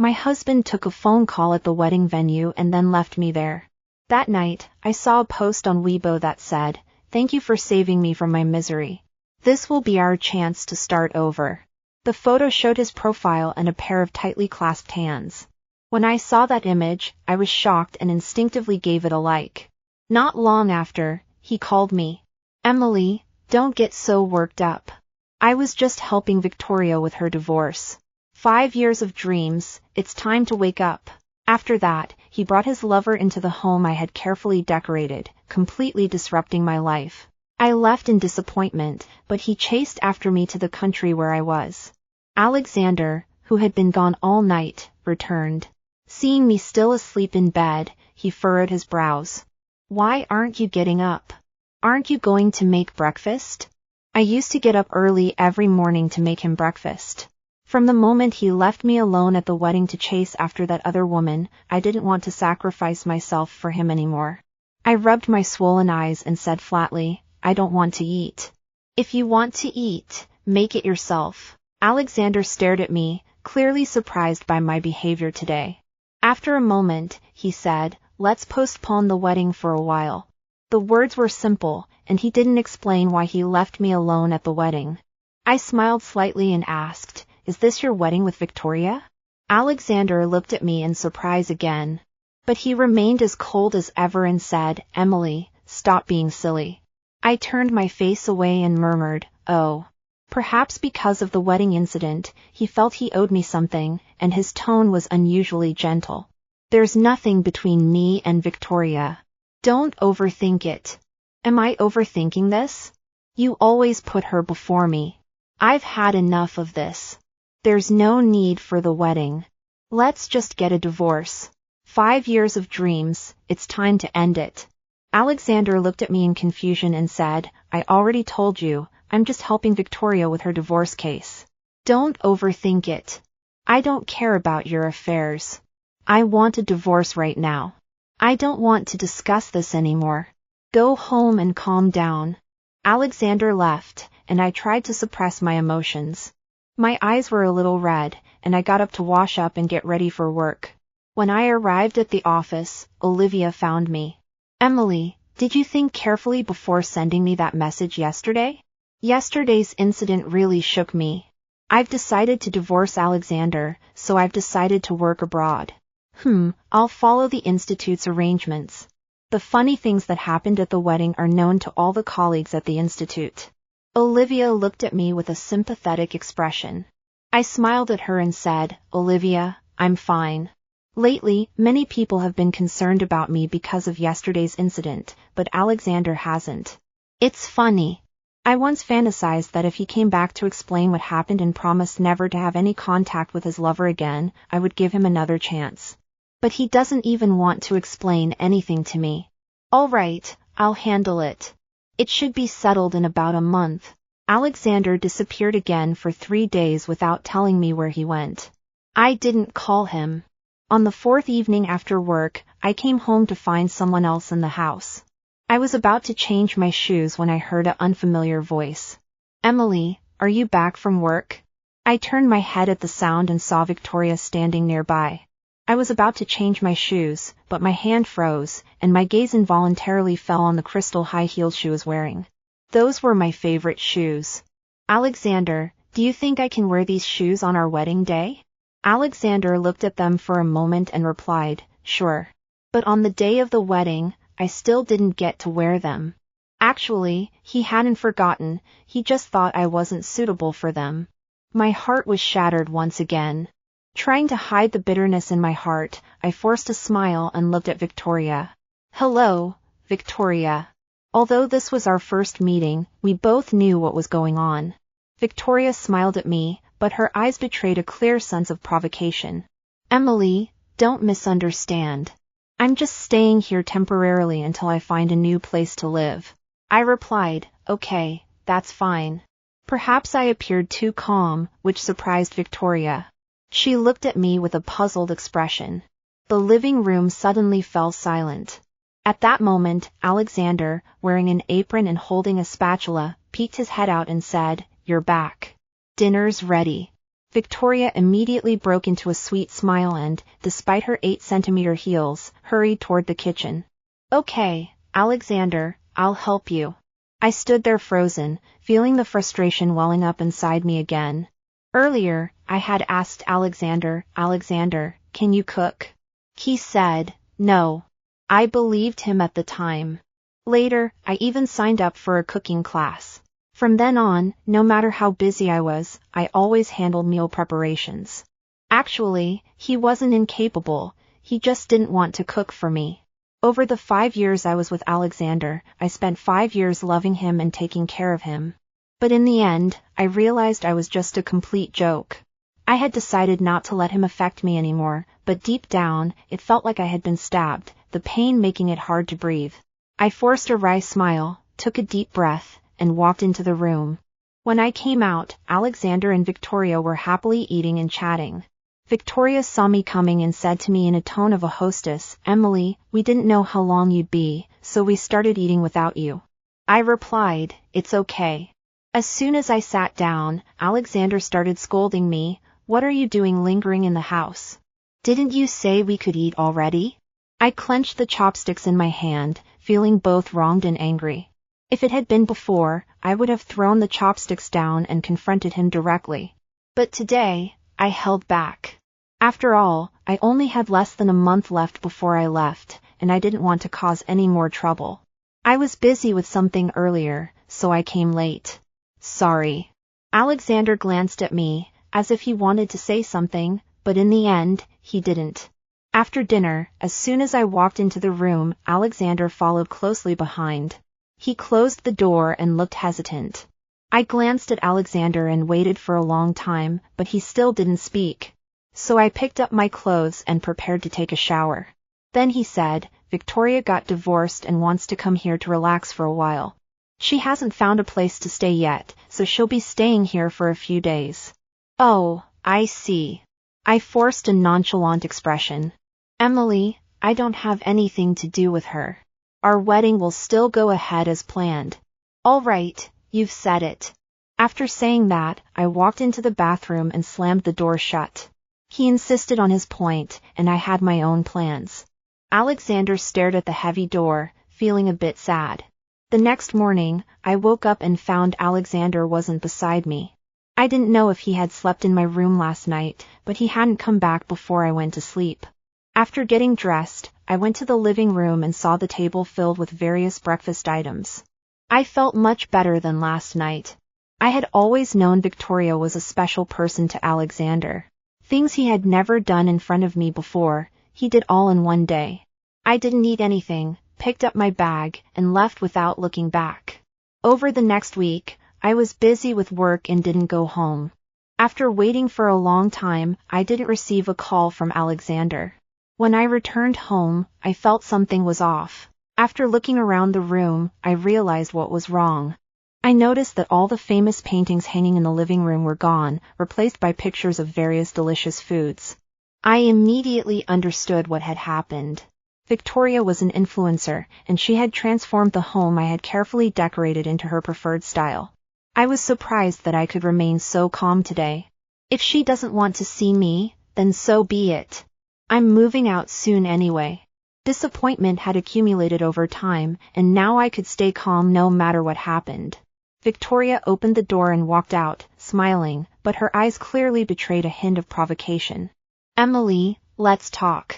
My husband took a phone call at the wedding venue and then left me there. That night, I saw a post on Weibo that said, "Thank you for saving me from my misery. This will be our chance to start over." The photo showed his profile and a pair of tightly clasped hands. When I saw that image, I was shocked and instinctively gave it a like. Not long after, he called me. "Emily, don't get so worked up. I was just helping Victoria with her divorce. 5 years of dreams, it's time to wake up." After that, he brought his lover into the home I had carefully decorated, completely disrupting my life. I left in disappointment, but he chased after me to the country where I was. Alexander, who had been gone all night, returned. Seeing me still asleep in bed, he furrowed his brows. "Why aren't you getting up? Aren't you going to make breakfast?" I used to get up early every morning to make him breakfast. From the moment he left me alone at the wedding to chase after that other woman, I didn't want to sacrifice myself for him anymore. I rubbed my swollen eyes and said flatly, "I don't want to eat." "If you want to eat, make it yourself." Alexander stared at me, clearly surprised by my behavior today. After a moment, he said, "Let's postpone the wedding for a while." The words were simple, and he didn't explain why he left me alone at the wedding. I smiled slightly and asked, "Is this your wedding with Victoria?" Alexander looked at me in surprise again. But he remained as cold as ever and said, "Emily, stop being silly." I turned my face away and murmured, "Oh." Perhaps because of the wedding incident, he felt he owed me something, and his tone was unusually gentle. "There's nothing between me and Victoria. Don't overthink it." Am I overthinking this? You always put her before me. I've had enough of this. There's no need for the wedding. Let's just get a divorce. 5 years of dreams, it's time to end it. Alexander looked at me in confusion and said, "I already told you, I'm just helping Victoria with her divorce case. Don't overthink it. I don't care about your affairs. I want a divorce right now. I don't want to discuss this anymore. Go home and calm down." Alexander left, and I tried to suppress my emotions. My eyes were a little red, and I got up to wash up and get ready for work. When I arrived at the office, Olivia found me. "Emily, did you think carefully before sending me that message yesterday? Yesterday's incident really shook me. I've decided to divorce Alexander, so I've decided to work abroad. I'll follow the Institute's arrangements. The funny things that happened at the wedding are known to all the colleagues at the Institute." Olivia looked at me with a sympathetic expression. I smiled at her and said, "Olivia, I'm fine. Lately, many people have been concerned about me because of yesterday's incident, but Alexander hasn't. It's funny. I once fantasized that if he came back to explain what happened and promised never to have any contact with his lover again, I would give him another chance. But he doesn't even want to explain anything to me. All right, I'll handle it. It should be settled in about a month." Alexander disappeared again for 3 days without telling me where he went. I didn't call him. On the 4th evening after work, I came home to find someone else in the house. I was about to change my shoes when I heard an unfamiliar voice. "Emily, are you back from work?" I turned my head at the sound and saw Victoria standing nearby. I was about to change my shoes, but my hand froze, and my gaze involuntarily fell on the crystal high-heeled shoe I was wearing. Those were my favorite shoes. "Alexander, do you think I can wear these shoes on our wedding day?" Alexander looked at them for a moment and replied, "Sure." But on the day of the wedding, I still didn't get to wear them. Actually, he hadn't forgotten, he just thought I wasn't suitable for them. My heart was shattered once again. Trying to hide the bitterness in my heart, I forced a smile and looked at Victoria. "Hello, Victoria." Although this was our first meeting, we both knew what was going on. Victoria smiled at me, but her eyes betrayed a clear sense of provocation. "Emily, don't misunderstand. I'm just staying here temporarily until I find a new place to live." I replied, "Okay, that's fine." Perhaps I appeared too calm, which surprised Victoria. She looked at me with a puzzled expression. The living room suddenly fell silent. At that moment, Alexander, wearing an apron and holding a spatula, peeked his head out and said, "You're back. Dinner's ready." Victoria immediately broke into a sweet smile and, despite her 8-centimeter heels, hurried toward the kitchen. Okay, Alexander, I'll help you. I stood there frozen, feeling the frustration welling up inside me again. Earlier, I had asked Alexander, can you cook? He said, no. I believed him at the time. Later, I even signed up for a cooking class. From then on, no matter how busy I was, I always handled meal preparations. Actually, he wasn't incapable, he just didn't want to cook for me. Over the 5 years I was with Alexander, I spent 5 years loving him and taking care of him. But in the end, I realized I was just a complete joke. I had decided not to let him affect me anymore, but deep down, it felt like I had been stabbed, the pain making it hard to breathe. I forced a wry smile, took a deep breath, and walked into the room. When I came out, Alexander and Victoria were happily eating and chatting. Victoria saw me coming and said to me in a tone of a hostess, Emily, we didn't know how long you'd be, so we started eating without you. I replied, it's okay. As soon as I sat down, Alexander started scolding me, what are you doing lingering in the house? Didn't you say we could eat already? I clenched the chopsticks in my hand, feeling both wronged and angry. If it had been before, I would have thrown the chopsticks down and confronted him directly. But today, I held back. After all, I only had less than a month left before I left, and I didn't want to cause any more trouble. I was busy with something earlier, so I came late. Sorry. Alexander glanced at me, as if he wanted to say something, but in the end, he didn't. After dinner, as soon as I walked into the room, Alexander followed closely behind. He closed the door and looked hesitant. I glanced at Alexander and waited for a long time, but he still didn't speak. So I picked up my clothes and prepared to take a shower. Then he said, Victoria got divorced and wants to come here to relax for a while. She hasn't found a place to stay yet, so she'll be staying here for a few days. Oh, I see. I forced a nonchalant expression. Emily, I don't have anything to do with her. Our wedding will still go ahead as planned. All right, you've said it. After saying that, I walked into the bathroom and slammed the door shut. He insisted on his point, and I had my own plans. Alexander stared at the heavy door, feeling a bit sad. The next morning, I woke up and found Alexander wasn't beside me. I didn't know if he had slept in my room last night, but he hadn't come back before I went to sleep. After getting dressed, I went to the living room and saw the table filled with various breakfast items. I felt much better than last night. I had always known Victoria was a special person to Alexander. Things he had never done in front of me before, he did all in one day. I didn't eat anything, picked up my bag, and left without looking back. Over the next week, I was busy with work and didn't go home. After waiting for a long time, I didn't receive a call from Alexander. When I returned home, I felt something was off. After looking around the room, I realized what was wrong. I noticed that all the famous paintings hanging in the living room were gone, replaced by pictures of various delicious foods. I immediately understood what had happened. Victoria was an influencer, and she had transformed the home I had carefully decorated into her preferred style. I was surprised that I could remain so calm today. If she doesn't want to see me, then so be it. I'm moving out soon anyway. Disappointment had accumulated over time, and now I could stay calm no matter what happened. Victoria opened the door and walked out, smiling, but her eyes clearly betrayed a hint of provocation. Emily, let's talk.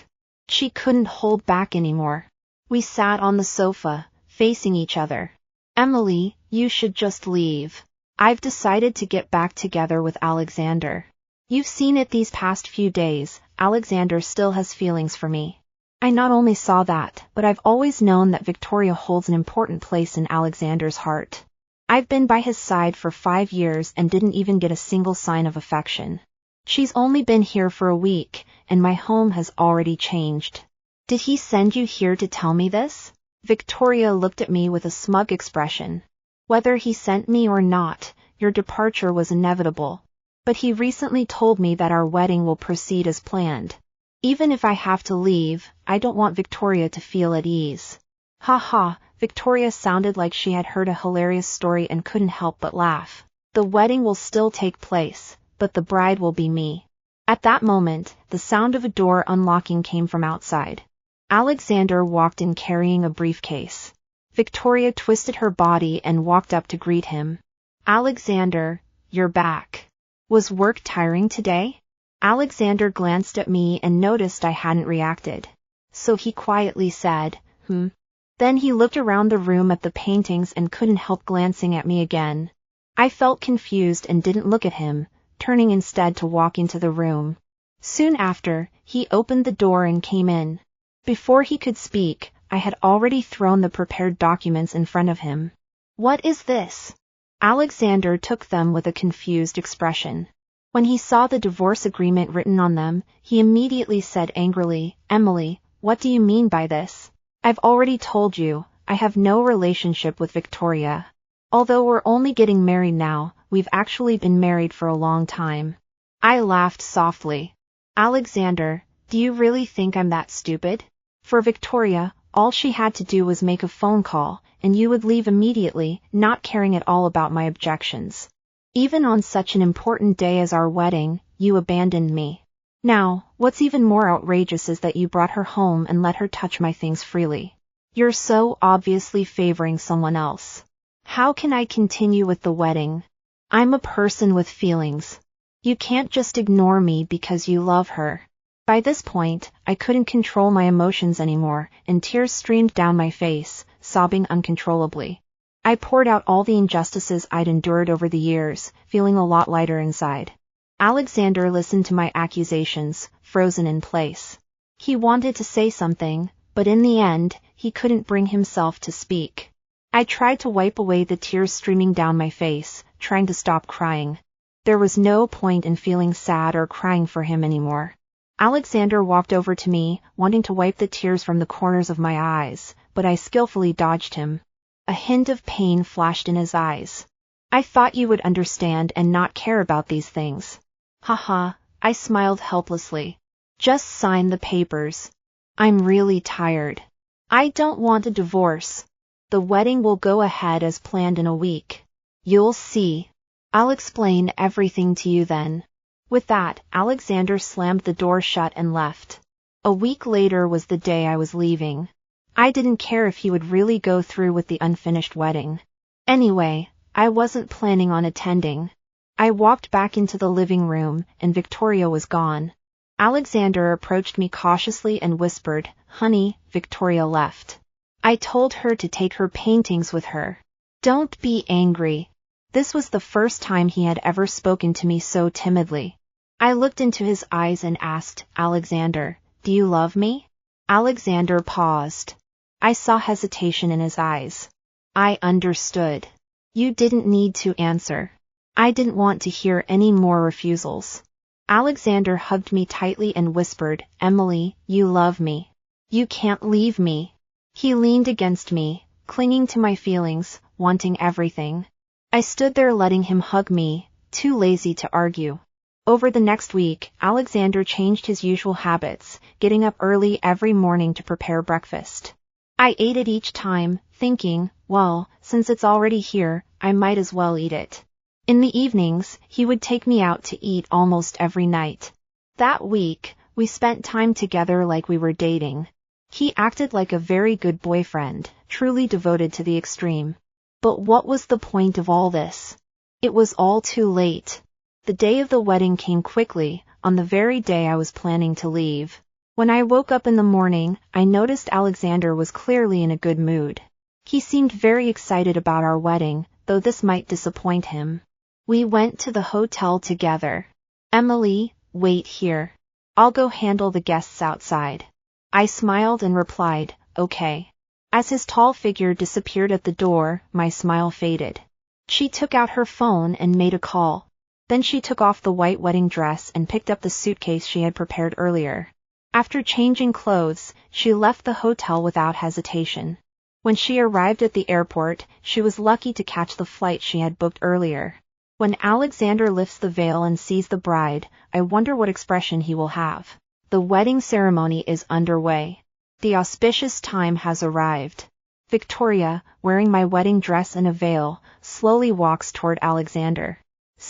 She couldn't hold back anymore. We sat on the sofa, facing each other. Emily, you should just leave. I've decided to get back together with Alexander. You've seen it these past few days, Alexander still has feelings for me. I not only saw that, but I've always known that Victoria holds an important place in Alexander's heart. I've been by his side for 5 years and didn't even get a single sign of affection. She's only been here for a week, and my home has already changed. Did he send you here to tell me this? Victoria looked at me with a smug expression. Whether he sent me or not, your departure was inevitable. But he recently told me that our wedding will proceed as planned. Even if I have to leave, I don't want Victoria to feel at ease. Ha ha, Victoria sounded like she had heard a hilarious story and couldn't help but laugh. The wedding will still take place, but the bride will be me. At that moment, the sound of a door unlocking came from outside. Alexander walked in carrying a briefcase. Victoria twisted her body and walked up to greet him. Alexander, you're back. Was work tiring today? Alexander glanced at me and noticed I hadn't reacted. So he quietly said, Then he looked around the room at the paintings and couldn't help glancing at me again. I felt confused and didn't look at him, turning instead to walk into the room. Soon after, he opened the door and came in. Before he could speak, I had already thrown the prepared documents in front of him. What is this? Alexander took them with a confused expression. When he saw the divorce agreement written on them, he immediately said angrily, Emily, what do you mean by this? I've already told you, I have no relationship with Victoria. Although we're only getting married now, we've actually been married for a long time. I laughed softly. Alexander, do you really think I'm that stupid? For Victoria, all she had to do was make a phone call, and you would leave immediately, not caring at all about my objections. Even on such an important day as our wedding, you abandoned me. Now, what's even more outrageous is that you brought her home and let her touch my things freely. You're so obviously favoring someone else. How can I continue with the wedding? I'm a person with feelings. You can't just ignore me because you love her. By this point, I couldn't control my emotions anymore, and tears streamed down my face, sobbing uncontrollably. I poured out all the injustices I'd endured over the years, feeling a lot lighter inside. Alexander listened to my accusations, frozen in place. He wanted to say something, but in the end, he couldn't bring himself to speak. I tried to wipe away the tears streaming down my face, trying to stop crying. There was no point in feeling sad or crying for him anymore. Alexander walked over to me, wanting to wipe the tears from the corners of my eyes, but I skillfully dodged him. A hint of pain flashed in his eyes. I thought you would understand and not care about these things. Haha, I smiled helplessly. Just sign the papers. I'm really tired. I don't want a divorce. The wedding will go ahead as planned in a week. You'll see. I'll explain everything to you then. With that, Alexander slammed the door shut and left. A week later was the day I was leaving. I didn't care if he would really go through with the unfinished wedding. Anyway, I wasn't planning on attending. I walked back into the living room, and Victoria was gone. Alexander approached me cautiously and whispered, Honey, Victoria left. I told her to take her paintings with her. Don't be angry. This was the first time he had ever spoken to me so timidly. I looked into his eyes and asked, Alexander, do you love me? Alexander paused. I saw hesitation in his eyes. I understood. You didn't need to answer. I didn't want to hear any more refusals. Alexander hugged me tightly and whispered, Emily, you love me. You can't leave me. He leaned against me, clinging to my feelings, wanting everything. I stood there letting him hug me, too lazy to argue. Over the next week, Alexander changed his usual habits, getting up early every morning to prepare breakfast. I ate it each time, thinking, well, since it's already here, I might as well eat it. In the evenings, he would take me out to eat almost every night. That week, we spent time together like we were dating. He acted like a very good boyfriend, truly devoted to the extreme. But what was the point of all this? It was all too late. The day of the wedding came quickly, on the very day I was planning to leave. When I woke up in the morning, I noticed Alexander was clearly in a good mood. He seemed very excited about our wedding, though this might disappoint him. We went to the hotel together. Emily, wait here. I'll go handle the guests outside. I smiled and replied, okay. As his tall figure disappeared at the door, my smile faded. She took out her phone and made a call. Then she took off the white wedding dress and picked up the suitcase she had prepared earlier. After changing clothes, she left the hotel without hesitation. When she arrived at the airport, she was lucky to catch the flight she had booked earlier. When Alexander lifts the veil and sees the bride, I wonder what expression he will have. The wedding ceremony is underway. The auspicious time has arrived. Victoria, wearing my wedding dress and a veil, slowly walks toward Alexander.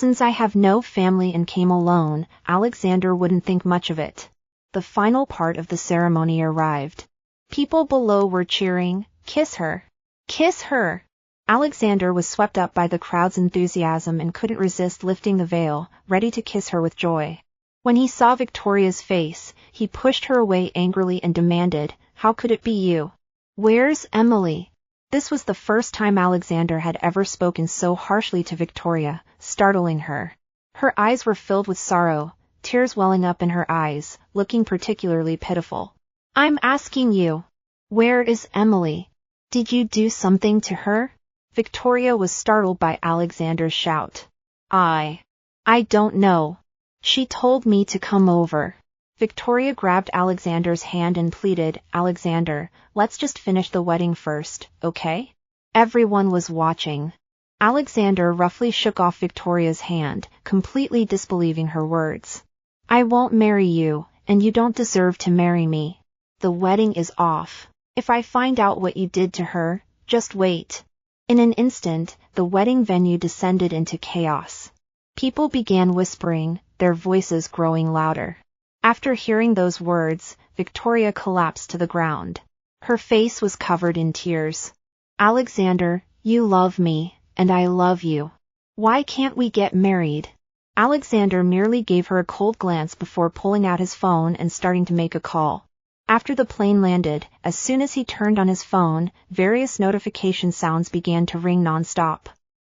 Since I have no family and came alone, Alexander wouldn't think much of it. The final part of the ceremony arrived. People below were cheering, "Kiss her! Kiss her!" Alexander was swept up by the crowd's enthusiasm and couldn't resist lifting the veil, ready to kiss her with joy. When he saw Victoria's face, he pushed her away angrily and demanded, "How could it be you? Where's Emily?" This was the first time Alexander had ever spoken so harshly to Victoria, startling her. Her eyes were filled with sorrow, tears welling up in her eyes, looking particularly pitiful. "I'm asking you, where is Emily? Did you do something to her?" Victoria was startled by Alexander's shout. I don't know. She told me to come over." Victoria grabbed Alexander's hand and pleaded, "Alexander, let's just finish the wedding first, okay?" Everyone was watching. Alexander roughly shook off Victoria's hand, completely disbelieving her words. "I won't marry you, and you don't deserve to marry me. The wedding is off. If I find out what you did to her, just wait." In an instant, the wedding venue descended into chaos. People began whispering, their voices growing louder. After hearing those words, Victoria collapsed to the ground. Her face was covered in tears. "Alexander, you love me, and I love you. Why can't we get married?" Alexander merely gave her a cold glance before pulling out his phone and starting to make a call. After the plane landed, as soon as he turned on his phone, various notification sounds began to ring nonstop.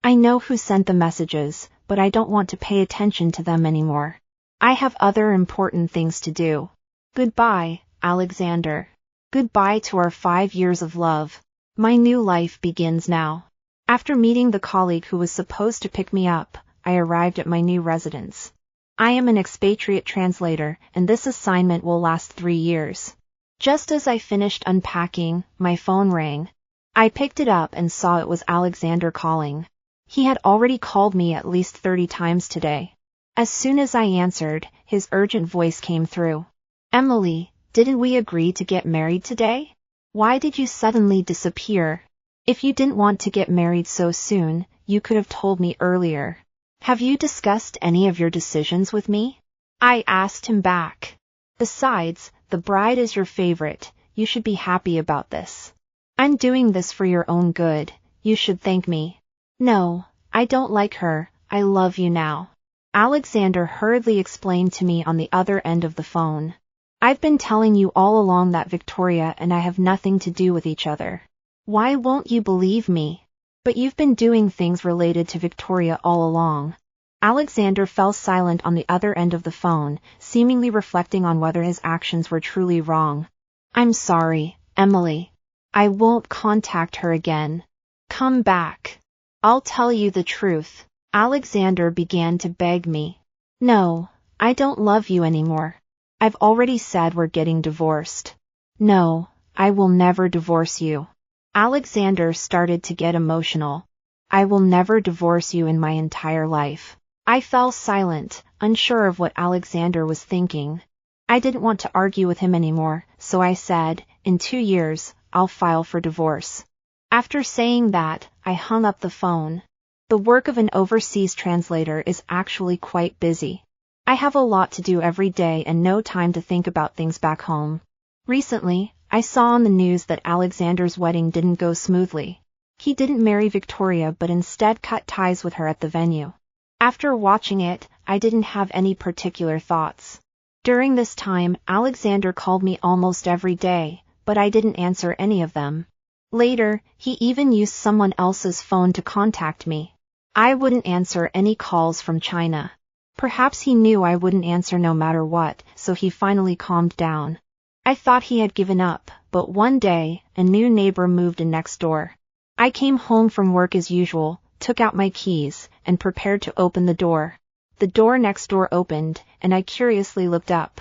"I know who sent the messages, but I don't want to pay attention to them anymore. I have other important things to do. Goodbye, Alexander. Goodbye to our 5 years of love. My new life begins now." After meeting the colleague who was supposed to pick me up, I arrived at my new residence. I am an expatriate translator, and this assignment will last 3 years. Just as I finished unpacking, my phone rang. I picked it up and saw it was Alexander calling. He had already called me at least 30 times today. As soon as I answered, his urgent voice came through. "Emily, didn't we agree to get married today? Why did you suddenly disappear? If you didn't want to get married so soon, you could have told me earlier. Have you discussed any of your decisions with me?" I asked him back. "Besides, the bride is your favorite. You should be happy about this. I'm doing this for your own good. You should thank me." "No, I don't like her. I love you now," Alexander hurriedly explained to me on the other end of the phone. "I've been telling you all along that Victoria and I have nothing to do with each other. Why won't you believe me? But you've been doing things related to Victoria all along." Alexander fell silent on the other end of the phone, seemingly reflecting on whether his actions were truly wrong. "I'm sorry, Emily. I won't contact her again. Come back. I'll tell you the truth." Alexander began to beg me. "No, I don't love you anymore. I've already said we're getting divorced. No, I will never divorce you." Alexander started to get emotional. "I will never divorce you in my entire life." I fell silent, unsure of what Alexander was thinking. I didn't want to argue with him anymore, so I said, "In 2 years, I'll file for divorce." After saying that, I hung up the phone. The work of an overseas translator is actually quite busy. I have a lot to do every day and no time to think about things back home. Recently, I saw on the news that Alexander's wedding didn't go smoothly. He didn't marry Victoria but instead cut ties with her at the venue. After watching it, I didn't have any particular thoughts. During this time, Alexander called me almost every day, but I didn't answer any of them. Later, he even used someone else's phone to contact me. I wouldn't answer any calls from China. Perhaps he knew I wouldn't answer no matter what, so he finally calmed down. I thought he had given up, but one day, a new neighbor moved in next door. I came home from work as usual, took out my keys, and prepared to open the door. The door next door opened, and I curiously looked up.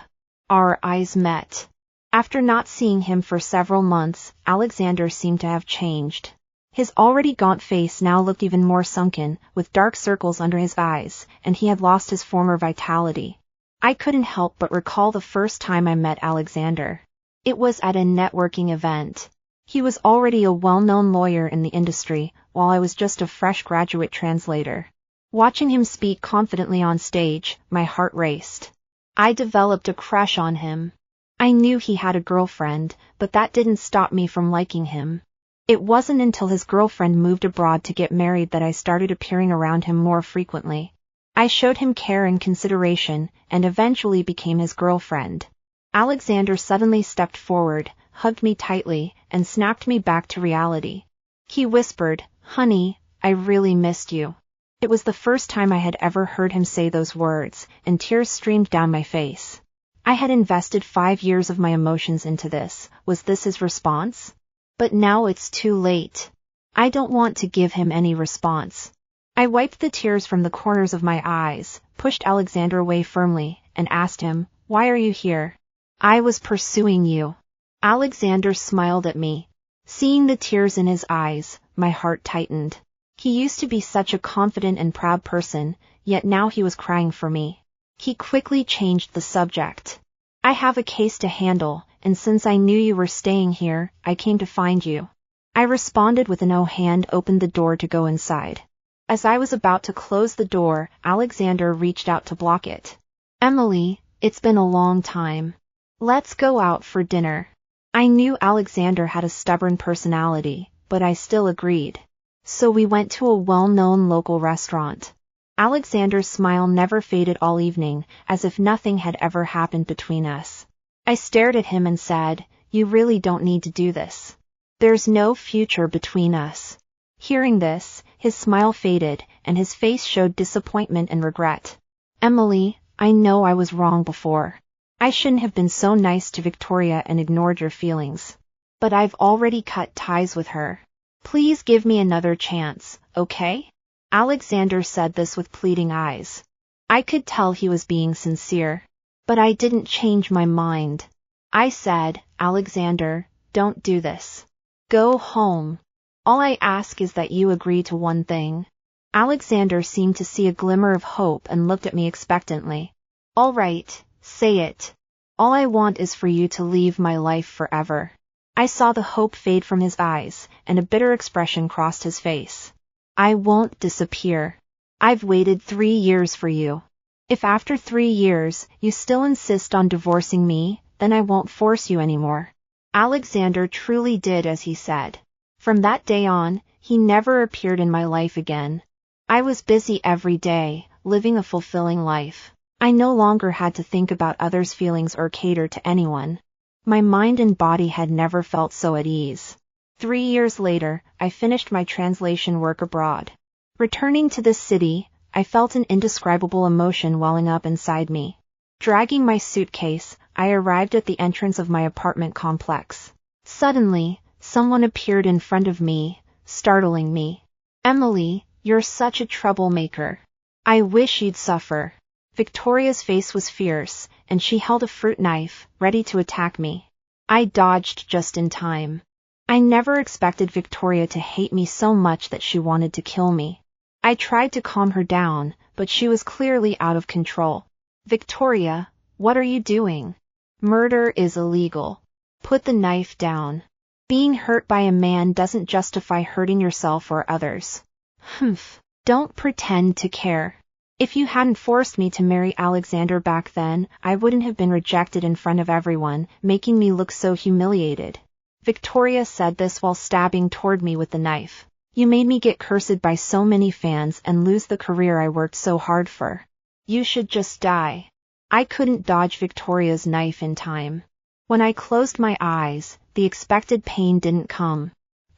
Our eyes met. After not seeing him for several months, Alexander seemed to have changed. His already gaunt face now looked even more sunken, with dark circles under his eyes, and he had lost his former vitality. I couldn't help but recall the first time I met Alexander. It was at a networking event. He was already a well-known lawyer in the industry, while I was just a fresh graduate translator. Watching him speak confidently on stage, my heart raced. I developed a crush on him. I knew he had a girlfriend, but that didn't stop me from liking him. It wasn't until his girlfriend moved abroad to get married that I started appearing around him more frequently. I showed him care and consideration, and eventually became his girlfriend. Alexander suddenly stepped forward, hugged me tightly, and snapped me back to reality. He whispered, "Honey, I really missed you." It was the first time I had ever heard him say those words, and tears streamed down my face. I had invested 5 years of my emotions into this. Was this his response? But now it's too late. I don't want to give him any response. I wiped the tears from the corners of my eyes, pushed Alexander away firmly, and asked him, "Why are you here?" "I was pursuing you." Alexander smiled at me. Seeing the tears in his eyes, my heart tightened. He used to be such a confident and proud person, yet now he was crying for me. He quickly changed the subject. "I have a case to handle, and since I knew you were staying here, I came to find you." I responded with a no, hand opened the door to go inside. As I was about to close the door, Alexander reached out to block it. "Emily, it's been a long time. Let's go out for dinner." I knew Alexander had a stubborn personality, but I still agreed. So we went to a well-known local restaurant. Alexander's smile never faded all evening, as if nothing had ever happened between us. I stared at him and said, "You really don't need to do this. There's no future between us." Hearing this, his smile faded, and his face showed disappointment and regret. "Emily, I know I was wrong before. I shouldn't have been so nice to Victoria and ignored your feelings. But I've already cut ties with her. Please give me another chance, okay?" Alexander said this with pleading eyes. I could tell he was being sincere. But I didn't change my mind. I said, "Alexander, don't do this. Go home. All I ask is that you agree to one thing." Alexander seemed to see a glimmer of hope and looked at me expectantly. "All right, say it. All I want is for you to leave my life forever." I saw the hope fade from his eyes, and a bitter expression crossed his face. "I won't disappear. I've waited 3 years for you. If after 3 years, you still insist on divorcing me, then I won't force you anymore." Alexander truly did as he said. From that day on, he never appeared in my life again. I was busy every day, living a fulfilling life. I no longer had to think about others' feelings or cater to anyone. My mind and body had never felt so at ease. 3 years later, I finished my translation work abroad. Returning to this city, I felt an indescribable emotion welling up inside me. Dragging my suitcase, I arrived at the entrance of my apartment complex. Suddenly, someone appeared in front of me, startling me. "Emily, you're such a troublemaker. I wish you'd suffer." Victoria's face was fierce, and she held a fruit knife, ready to attack me. I dodged just in time. I never expected Victoria to hate me so much that she wanted to kill me. I tried to calm her down, but she was clearly out of control. "Victoria, what are you doing? Murder is illegal. Put the knife down. Being hurt by a man doesn't justify hurting yourself or others." "Humph, don't pretend to care. If you hadn't forced me to marry Alexander back then, I wouldn't have been rejected in front of everyone, making me look so humiliated." Victoria said this while stabbing toward me with the knife. "You made me get cursed by so many fans and lose the career I worked so hard for. You should just die." I couldn't dodge Victoria's knife in time. When I closed my eyes, the expected pain didn't come.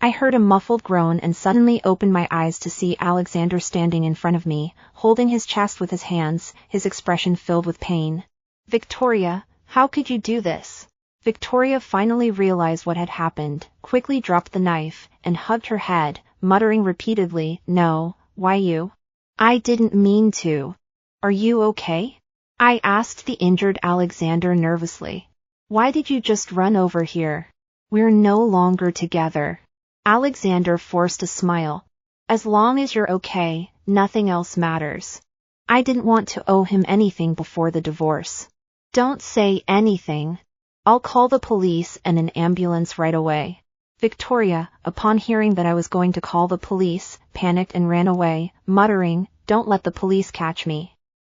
I heard a muffled groan and suddenly opened my eyes to see Alexander standing in front of me, holding his chest with his hands, his expression filled with pain. "Victoria, how could you do this?" Victoria finally realized what had happened, quickly dropped the knife, and hugged her head, muttering repeatedly, "No, why you? I didn't mean to. Are you okay?" I asked the injured Alexander nervously. "Why did you just run over here? We're no longer together." Alexander forced a smile. "As long as you're okay, nothing else matters. I didn't want to owe him anything before the divorce." "Don't say anything. I'll call the police and an ambulance right away." Victoria, upon hearing that I was going to call the police, panicked and ran away, muttering, don't let the police catch me.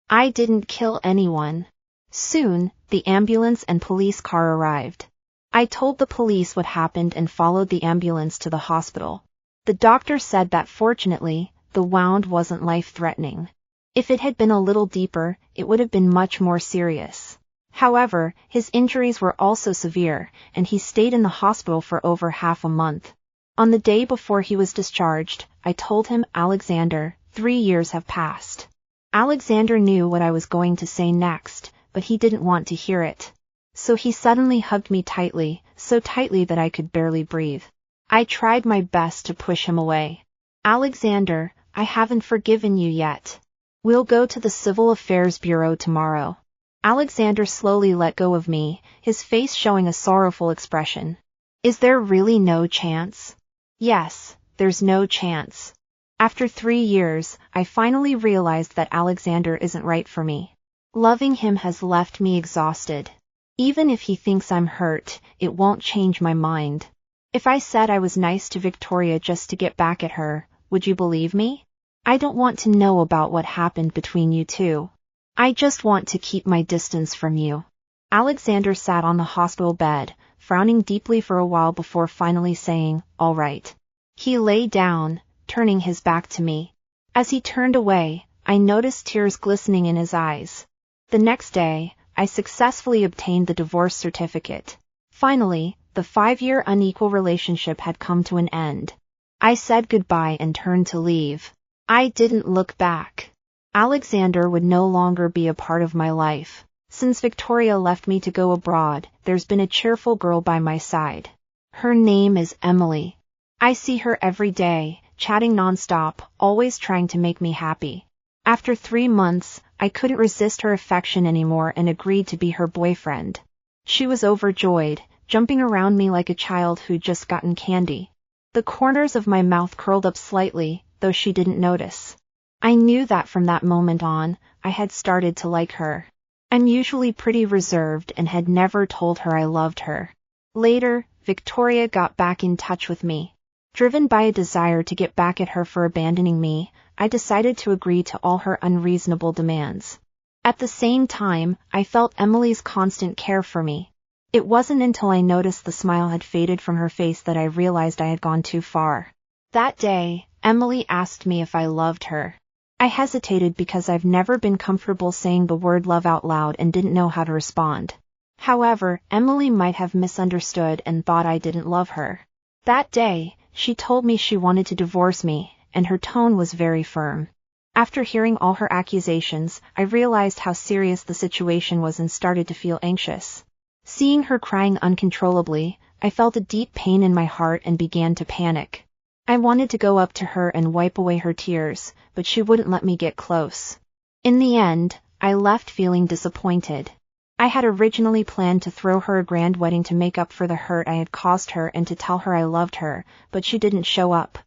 I didn't kill anyone. Soon, the ambulance and police car arrived. I told the police what happened and followed the ambulance to the hospital. The doctor said that fortunately, the wound wasn't life-threatening. If it had been a little deeper, it would have been much more serious. However, his injuries were also severe, and he stayed in the hospital for over half a month. On the day before he was discharged, I told him, "Alexander, 3 years have passed." Alexander knew what I was going to say next, but he didn't want to hear it. So he suddenly hugged me tightly, so tightly that I could barely breathe. I tried my best to push him away. "Alexander, I haven't forgiven you yet. We'll go to the Civil Affairs Bureau tomorrow." Alexander slowly let go of me, his face showing a sorrowful expression. "Is there really no chance?" "Yes, there's no chance." After 3 years, I finally realized that Alexander isn't right for me. Loving him has left me exhausted. Even if he thinks I'm hurt, it won't change my mind. If I said I was nice to Victoria just to get back at her, would you believe me? I don't want to know about what happened between you two. I just want to keep my distance from you. Alexander sat on the hospital bed, frowning deeply for a while before finally saying, "All right." He lay down, turning his back to me. As he turned away, I noticed tears glistening in his eyes. The next day, I successfully obtained the divorce certificate. Finally, the 5-year unequal relationship had come to an end. I said goodbye and turned to leave. I didn't look back. Alexander would no longer be a part of my life. Since Victoria left me to go abroad, there's been a cheerful girl by my side. Her name is Emily. I see her every day, chatting nonstop, always trying to make me happy. After 3 months, I couldn't resist her affection anymore and agreed to be her boyfriend. She was overjoyed, jumping around me like a child who'd just gotten candy. The corners of my mouth curled up slightly, though she didn't notice. I knew that from that moment on, I had started to like her. I'm usually pretty reserved and had never told her I loved her. Later, Victoria got back in touch with me. Driven by a desire to get back at her for abandoning me, I decided to agree to all her unreasonable demands. At the same time, I felt Emily's constant care for me. It wasn't until I noticed the smile had faded from her face that I realized I had gone too far. That day, Emily asked me if I loved her. I hesitated because I've never been comfortable saying the word love out loud and didn't know how to respond. However, Emily might have misunderstood and thought I didn't love her. That day, she told me she wanted to divorce me, and her tone was very firm. After hearing all her accusations, I realized how serious the situation was and started to feel anxious. Seeing her crying uncontrollably, I felt a deep pain in my heart and began to panic. I wanted to go up to her and wipe away her tears, but she wouldn't let me get close. In the end, I left feeling disappointed. I had originally planned to throw her a grand wedding to make up for the hurt I had caused her and to tell her I loved her, but she didn't show up.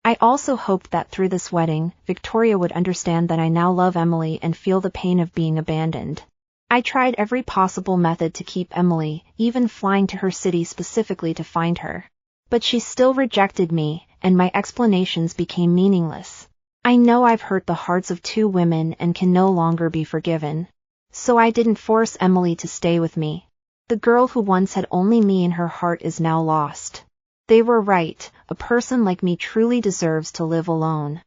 I also hoped that through this wedding, Victoria would understand that I now love Emily and feel the pain of being abandoned. I tried every possible method to keep Emily, even flying to her city specifically to find her. But she still rejected me, and my explanations became meaningless. I know I've hurt the hearts of 2 women and can no longer be forgiven. So I didn't force Emily to stay with me. The girl who once had only me in her heart is now lost. They were right, a person like me truly deserves to live alone.